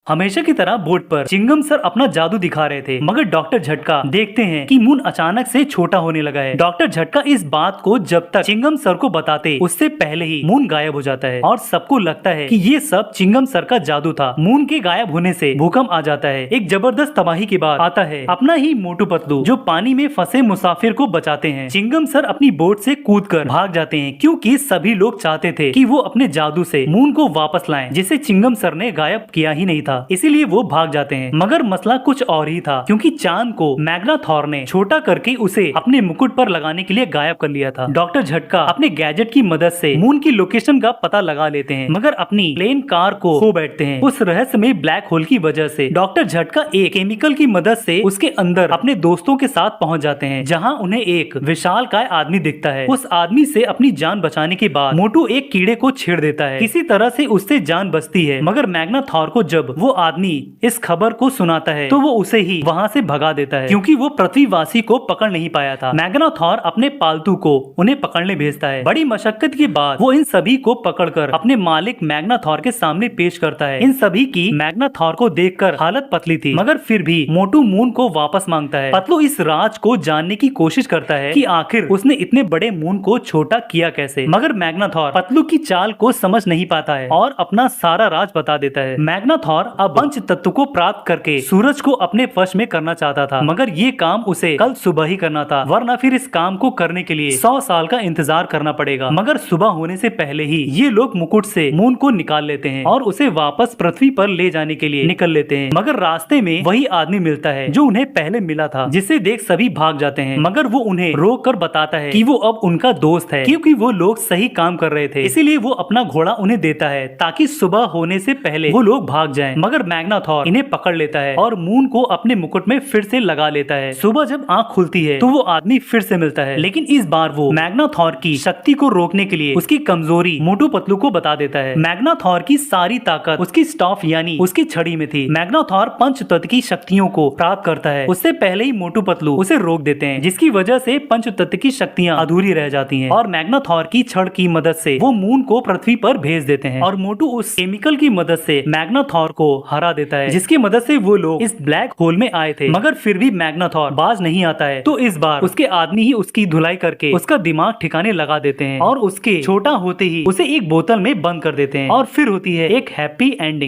हमेशा की तरह बोर्ड पर चिंगम सर अपना जादू दिखा रहे थे, मगर डॉक्टर झटका देखते हैं कि मून अचानक से छोटा होने लगा है। डॉक्टर झटका इस बात को जब तक चिंगम सर को बताते उससे पहले ही मून गायब हो जाता है और सबको लगता है कि ये सब चिंगम सर का जादू था। मून के गायब होने से भूकंप आ जाता है। एक जबरदस्त तबाही के बाद आता है अपना ही मोटू पतलू, जो पानी में फंसे मुसाफिर को बचाते हैं। चिंगम सर अपनी बोट से कूदकर भाग जाते हैं क्योंकि सभी लोग चाहते थे कि वो अपने जादू से मून को वापस लाएं, जिसे चिंगम सर ने गायब किया ही नहीं था। इसीलिए वो भाग जाते हैं। मगर मसला कुछ और ही था, क्योंकि चांद को मैग्नाथॉर ने छोटा करके उसे अपने मुकुट पर लगाने के लिए गायब कर लिया था। डॉक्टर झटका अपने गैजेट की मदद से मून की लोकेशन का पता लगा लेते हैं, मगर अपनी प्लेन कार को खो बैठते हैं। उस रहस्यमय ब्लैक होल की वजह से डॉक्टर झटका एक केमिकल की मदद से उसके अंदर अपने दोस्तों के साथ पहुंच जाते हैं, जहां उन्हें एक विशालकाय आदमी दिखता है। उस आदमी से अपनी जान बचाने के बाद मोटू एक कीड़े को छेड़ देता है। किसी तरह से उससे जान बचती है, मगर मैग्नाथॉर को जब वो आदमी इस खबर को सुनाता है तो वो उसे ही वहाँ से भगा देता है, क्योंकि वो पृथ्वीवासी को पकड़ नहीं पाया था। मैग्नाथॉर अपने पालतू को उन्हें पकड़ने भेजता है। बड़ी मशक्कत के बाद वो इन सभी को पकड़कर अपने मालिक मैग्नाथॉर के सामने पेश करता है। इन सभी की मैग्नाथॉर को देखकर हालत पतली थी, मगर फिर भी मोटू मून को वापस मांगता है। पतलू इस राज को जानने की कोशिश करता है कि आखिर उसने इतने बड़े मून को छोटा किया कैसे, मगर मैग्नाथॉर पतलू की चाल को समझ नहीं पाता है और अपना सारा राज बता देता है। मैग्नाथॉर अब पंच तत्व को प्राप्त करके सूरज को अपने वश में करना चाहता था, मगर ये काम उसे कल सुबह ही करना था, वरना फिर इस काम को करने के लिए 100 साल का इंतजार करना पड़ेगा। मगर सुबह होने से पहले ही ये लोग मुकुट से मून को निकाल लेते हैं और उसे वापस पृथ्वी पर ले जाने के लिए निकल लेते हैं। मगर रास्ते में वही आदमी मिलता है जो उन्हें पहले मिला था, जिसे देख सभी भाग जाते हैं। मगर वो उन्हें रोक कर बताता है कि वो अब उनका दोस्त है, क्योंकि वो लोग सही काम कर रहे थे। इसीलिए वो अपना घोड़ा उन्हें देता है ताकि सुबह होने से पहले वो लोग भाग जाएं। मगर मैग्नाथॉर इन्हें पकड़ लेता है और मून को अपने मुकुट में फिर से लगा लेता है। सुबह जब आंख खुलती है तो वो आदमी फिर से मिलता है, लेकिन इस बार वो मैग्नाथॉर की शक्ति को रोकने के लिए उसकी कमजोरी मोटू पतलू को बता देता है। मैग्नाथॉर की सारी ताकत उसकी स्टॉफ यानी उसकी छड़ी में थी। मैग्नाथॉर पंच तत्व की शक्तियों को प्राप्त करता है उससे पहले ही मोटू पतलू उसे रोक देते हैं, जिसकी वजह से पंच तत्व की शक्तियाँ अधूरी रह जाती हैं और मैग्नाथॉर की छड़ की मदद से वो मून को पृथ्वी पर भेज देते हैं और मोटू उस केमिकल की मदद से मैग्नाथॉर को हरा देता है, जिसकी मदद से वो लोग इस ब्लैक होल में आए थे। मगर फिर भी मैग्नाथॉर बाज नहीं आता है, तो इस बार उसके आदमी ही उसकी धुलाई करके उसका दिमाग ठिकाने लगा देते हैं और उसके छोटा होते ही उसे एक बोतल में बंद कर देते हैं और फिर होती है एक हैप्पी एंडिंग।